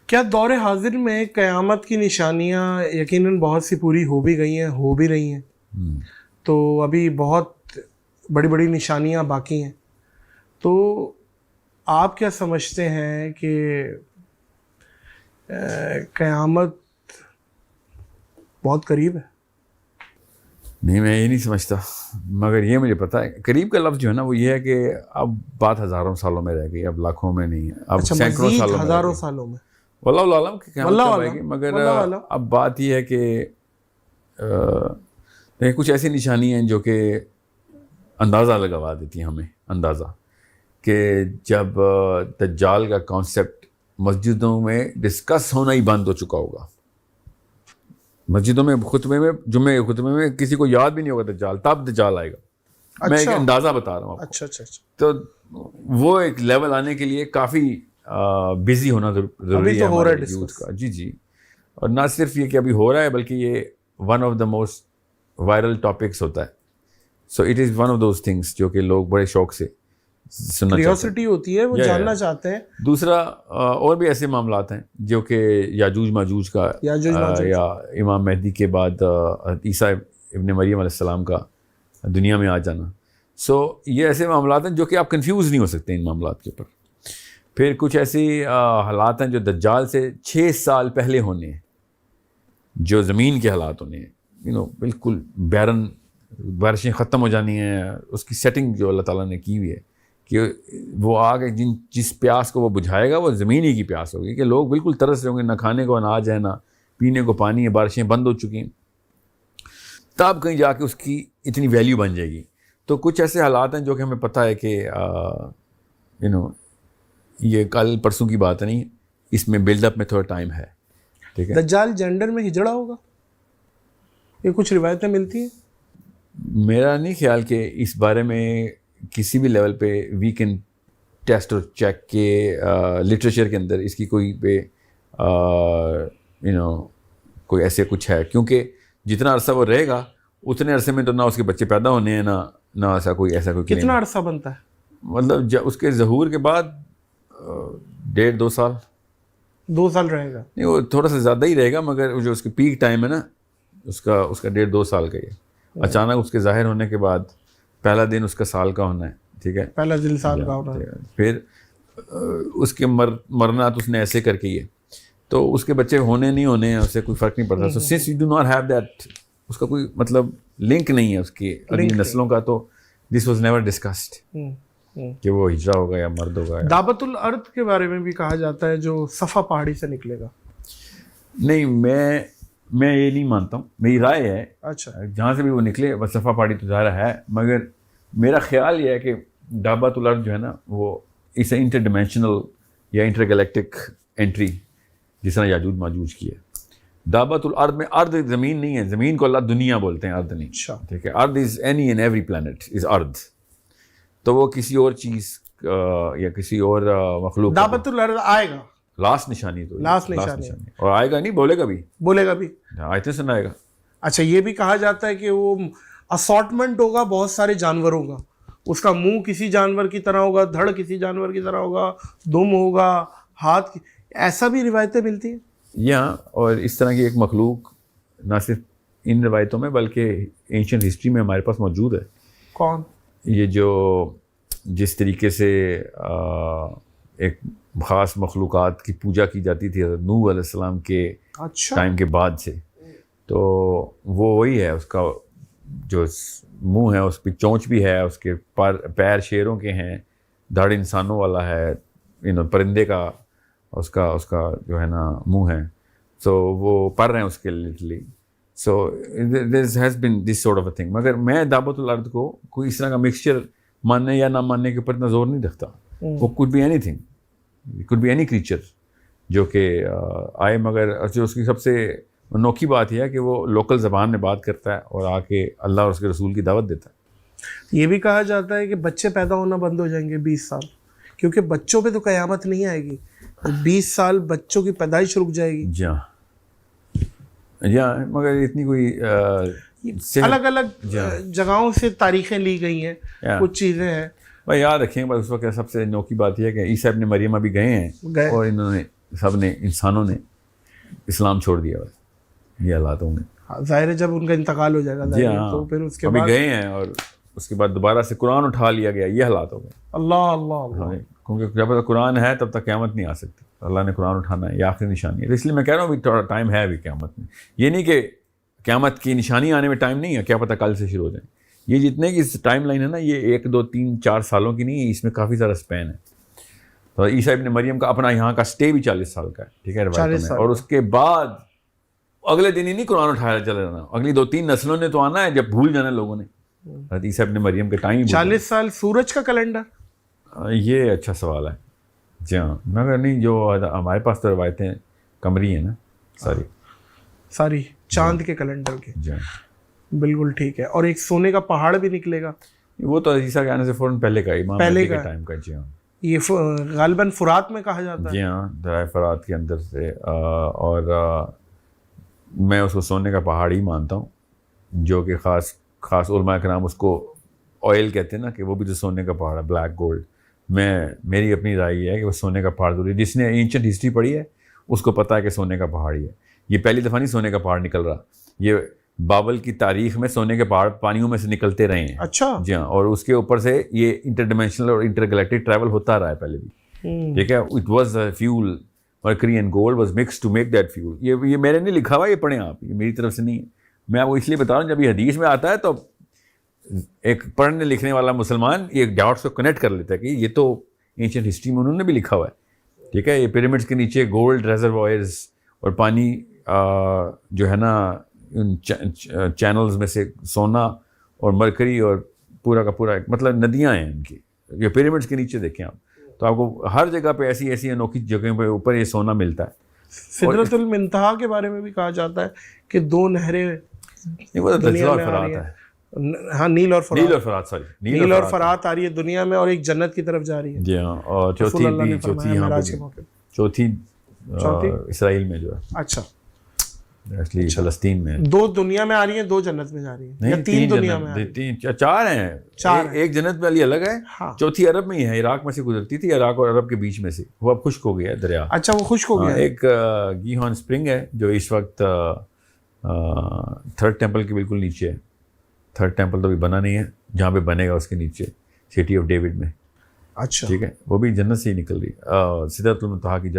کیا دور حاضر میں قیامت کی نشانیاں یقیناً بہت سی پوری ہو بھی گئی ہیں، ہو بھی رہی ہیں، تو ابھی بہت بڑی بڑی نشانیاں باقی ہیں، تو آپ کیا سمجھتے ہیں کہ قیامت بہت قریب ہے؟ نہیں، میں یہ نہیں سمجھتا، مگر یہ مجھے پتا ہے قریب کا لفظ جو ہے نا وہ یہ ہے کہ اب بات ہزاروں سالوں میں رہ گئی، اب لاکھوں میں نہیں ہے، اب سینکڑوں سالوں میں، ہزاروں سالوں میں، واللہ عالم کہ قیامت کب آئے گی، مگر اب بات یہ ہے کہ کچھ ایسی نشانی ہیں جو کہ اندازہ لگوا دیتی ہیں ہمیں، اندازہ کہ جب دجال کا کانسیپٹ مسجدوں میں ڈسکس ہونا ہی بند ہو چکا ہوگا، مسجدوں میں خطبے میں، جمعے کے خطبے میں کسی کو یاد بھی نہیں ہوگا دجال، تب دجال آئے گا۔ میں ایک اندازہ بتا رہا ہوں آپ کو۔ تو وہ ایک لیول آنے کے لیے کافی بزی ہونا ضروری ہے ہمارے یوتھ کا۔ جی، اور نہ صرف یہ کہ ابھی ہو رہا ہے بلکہ یہ one of the most viral topics ہوتا ہے۔ So it is one of those things جو کہ لوگ بڑے شوق سے سننا چاہتے ہیں، کیوریوسٹی ہوتی ہے، وہ جاننا چاہتے ہیں۔ دوسرا اور بھی ایسے معاملات ہیں جو کہ یاجوج ماجوج کا یا امام مہدی کے بعد عیسیٰ ابن مریم علیہ السلام کا دنیا میں آ جانا۔ سو یہ ایسے معاملات ہیں جو کہ آپ کنفیوز نہیں ہو سکتے ان معاملات کے اوپر۔ پھر کچھ ایسی حالات ہیں جو دجال سے 6 سال پہلے ہونے ہیں، جو زمین کے حالات ہونے ہیں، بالکل بیرن، بارشیں ختم ہو جانی ہیں، اس کی سیٹنگ جو اللہ تعالیٰ نے کی ہوئی ہے کہ وہ آگ جس پیاس کو وہ بجھائے گا وہ زمین ہی کی پیاس ہوگی، کہ لوگ بالکل ترس رہے ہوں گے، نہ کھانے کو اناج ہے، نہ پینے کو پانی ہے، بارشیں بند ہو چکی ہیں، تب کہیں جا کے اس کی اتنی ویلیو بن جائے گی۔ تو کچھ ایسے حالات ہیں جو کہ ہمیں پتہ ہے کہ یہ کل پرسوں کی بات نہیں، اس میں بلڈ اپ میں تھوڑا ٹائم ہے، ٹھیک ہے۔ دجال جینڈر میں ہجڑا ہوگا، یہ کچھ روایتیں ملتی ہیں۔ میرا نہیں خیال کہ اس بارے میں کسی بھی لیول پہ وی کین ٹیسٹ اور چیک کہ لٹریچر کے اندر اس کی کوئی کوئی ایسے کچھ ہے، کیونکہ جتنا عرصہ وہ رہے گا اتنے عرصے میں تو نہ اس کے بچے پیدا ہونے ہیں، نہ ایسا کوئی کتنا عرصہ بنتا ہے؟ مطلب اس کے ظہور کے بعد 1.5-2 سال، 2 سال رہے گا؟ نہیں، وہ تھوڑا سا زیادہ ہی رہے گا، مگر جو اس کی پیک ٹائم ہے نا اس کا 1.5-2 سال کا یہ اچانک اس کے ظاہر ہونے کے بعد پہلا دن اس کا سال کا ہونا ہے، ٹھیک ہے، پہلا دن سال کا ہونا ہے، پھر اس کے مرنا تو اس نے ایسے کر کے ہی ہے، تو اس کے بچے ہونے نہیں ہونے ہیں اس سے کوئی فرق نہیں پڑتا۔ So sense you do not have that, اس کا کوئی مطلب لنک نہیں ہے اس کی اگلی نسلوں کا، تو دس واز نیور ڈسکسڈ کہ وہ ہجرا ہوگا یا مرد ہوگا۔ دعوت الارض کے بارے میں بھی کہا جاتا ہے جو صفا پہاڑی سے نکلے گا۔ نہیں، میں یہ نہیں مانتا ہوں، میری رائے ہے اچھا جہاں سے بھی وہ نکلے، بس صفا پہاڑی تو ظاہر ہے، مگر میرا خیال یہ ہے کہ دعوت الارض جو ہے نا وہ اس انٹر ڈیمینشنل یا انٹر گلیکٹک انٹری جس طرح یاجوج ماجوج کی ہے۔ دعوت الارض میں ارض زمین نہیں ہے، زمین کو اللہ دنیا بولتے ہیں، ارض نہیں، ٹھیک ہے۔ Earth is any and every planet is earth, تو وہ کسی اور چیز یا کسی اور مخلوق، دعوت الارض آئے گا، لاسٹ نشانی تو لاسٹ نشانی، اور آئے گا نہیں، بولے گا بھی، آیتیں سنائے گا۔ اچھا، یہ بھی کہا جاتا ہے کہ وہ اسارٹمنٹ ہوگا بہت سارے جانوروں کا، اس کا منہ کسی جانور کی طرح ہوگا، دھڑ کسی جانور کی طرح ہوگا، دم ہوگا، ہاتھ، ایسا بھی روایتیں ملتی ہیں یہاں۔ اور اس طرح کی ایک مخلوق نہ صرف ان روایتوں میں بلکہ اینشینٹ ہسٹری میں ہمارے پاس موجود ہے۔ کون؟ یہ جو جس طریقے سے ایک خاص مخلوقات کی پوجا کی جاتی تھی حضرت نوح علیہ السلام کے ٹائم کے بعد سے، تو وہ وہی ہے، اس کا جو منہ ہے اس پہ چونچ بھی ہے، اس کے پیر شیروں کے ہیں، دھڑ انسانوں والا ہے، پرندے کا اس کا جو ہے نا منہ ہے، سو وہ پڑھ رہے ہیں اس کے literally. So there has been this sort of a thing, مگر میں دعوت الارض کو کوئی اس طرح کا مکسچر ماننے یا نہ ماننے کے اوپر اتنا زور نہیں رکھتا۔ وہ could be anything, could be any creature جو کہ آئے، مگر جو اس کی سب سے انوکھی بات یہ ہے کہ وہ لوکل زبان میں بات کرتا ہے اور آ کے اللہ اور اس کے رسول کی دعوت دیتا ہے۔ یہ بھی کہا جاتا ہے کہ بچے پیدا ہونا بند ہو جائیں گے 20 سال، کیونکہ بچوں پہ تو قیامت نہیں آئے گی، 20 سال بچوں کی پیدائش رک جائے گی۔ جی ہاں، مگر اتنی کوئی الگ الگ جگہوں سے تاریخیں لی گئی ہیں، کچھ چیزیں ہیں۔ بھائی یاد رکھیں، بس اس وقت سب سے انوکھی بات یہ ہے کہ عیسیٰ ابن مریم ابھی گئے ہیں اور انہوں نے سب نے انسانوں نے اسلام چھوڑ دیا بس. یہ حالات ہوں گے. ظاہر ہے جب ان کا انتقال ہو جائے گا جی ہاں, تو پھر اس کے ابھی بعد گئے ہیں اور اس کے بعد دوبارہ سے قرآن اٹھا لیا گیا. یہ حالات ہو گئے. اللہ اللہ اللہ. کیونکہ جب تک قرآن ہے تب تک قیامت نہیں آ سکتی. اللہ نے قرآن اٹھانا ہے, یہ آخری نشانی ہے. اس لیے میں کہہ رہا ہوں تھوڑا ٹائم ہے ابھی قیامت میں. یہ نہیں کہ قیامت کی نشانی آنے میں ٹائم نہیں ہے, کیا پتہ کل سے شروع ہو جائیں. یہ جتنے کی ٹائم لائن ہے نا, یہ 1 2 3 4 سالوں کی نہیں ہے, اس میں کافی سارا اسپین ہے. تو عیسیٰ ابن مریم کا اپنا یہاں کا اسٹے بھی 40 سال کا ہے, ٹھیک ہے, روایتوں میں. اور اس کے بعد اگلے دن ہی نہیں قرآن اٹھایا چلا جانا, اگلی 2 3 نسلوں نے تو آنا ہے جب بھول جانا لوگوں نے. عیسیٰ ابن مریم کے ٹائم 40 سال سورج کا کیلنڈر. یہ اچھا سوال ہے. جی ہاں, مگر نہیں, جو ہمارے پاس تو روایتیں قمری ہیں نا ساری چاند کے کیلنڈر کے. جی بالکل ٹھیک ہے. اور ایک سونے کا پہاڑ بھی نکلے گا, وہ تو عیسیٰ کے آنے سے فوراً پہلے کا, امام مہدی کے ٹائم کا. جی ہاں, یہ غالباً فرات میں کہا جاتا ہے. جی ہاں, درائے فرات کے اندر سے. اور میں اس کو سونے کا پہاڑ ہی مانتا ہوں, جو کہ خاص علماء کرام اس کو آئل کہتے ہیں نا, کہ وہ بھی تو سونے کا پہاڑ ہے, بلیک گولڈ. میری اپنی رائے یہ ہے کہ وہ سونے کا پہاڑ ضروری ہے. جس نے اینشنٹ ہسٹری پڑھی ہے اس کو پتہ ہے کہ سونے کا پہاڑ ہی ہے. یہ پہلی دفعہ نہیں سونے کا پہاڑ نکل رہا, یہ بابل کی تاریخ میں سونے کے پہاڑ پانیوں میں سے نکلتے رہے ہیں. اچھا. جی ہاں, اور اس کے اوپر سے یہ انٹر ڈائمینشنل اور انٹر گلیکٹک ٹریول ہوتا رہا ہے پہلے بھی, ٹھیک ہے. It was fuel, mercury and gold was mix to make that fuel. یہ میرے نہیں لکھا ہوا, یہ پڑھیں آپ, یہ میری طرف سے نہیں ہے. میں آپ کو اس لیے بتا رہا ہوں, جب یہ حدیث میں آتا ہے تو ایک پڑھنے لکھنے والا مسلمان یہ ڈاٹس کو کنیکٹ کر لیتا ہے کہ یہ تو اینشنٹ ہسٹری میں انہوں نے بھی لکھا ہوا ہے, ٹھیک ہے. یہ پیرامڈس کے نیچے گولڈ ریزروائرز اور پانی جو ہے نا, ان چینلز میں سے سونا اور مرکری اور پورا کا پورا مطلب ندیاں ہیں ان کی. یہ پیرامڈس کے نیچے دیکھیں آپ, تو آپ کو ہر جگہ پہ ایسی انوکھی جگہوں پہ اوپر یہ سونا ملتا ہے. سدرۃ المنتہا کے بارے میں بھی کہا جاتا ہے کہ 2 نہریں دجلہ اور فرات ہے. ہاں, نیل اور فرات نیل اور فرات آ رہی ہے دنیا میں, اور ایک جنت کی طرف جا رہی ہے. جی ہاں, اور چوتھی اسرائیل میں جو ہے. اچھا, ایکچولی فلسطین میں 2 دنیا میں آ رہی ہیں, 2 جنت میں جا رہی ہیں, یا 3 دنیا میں 4 ہیں. ایک جنت والی الگ ہے, چوتھی عرب میں ہی ہے, عراق میں سے گزرتی تھی, عراق اور عرب کے بیچ میں سے. وہ اب خشک ہو گیا ہے دریا. اچھا, وہ خشک ہو گیا. ایک گیہان اسپرنگ ہے جو اس وقت 3rd ٹیمپل کے بالکل نیچے ہے. 3rd ٹیمپل تو ابھی بنا نہیں ہے, جہاں پہ بنے گا اس کے نیچے سٹی آف ڈیوڈ میں. اچھا, ٹھیک ہے, وہ بھی جنت سے ہی نکل رہی. سدرۃ المنتہا کی جڑ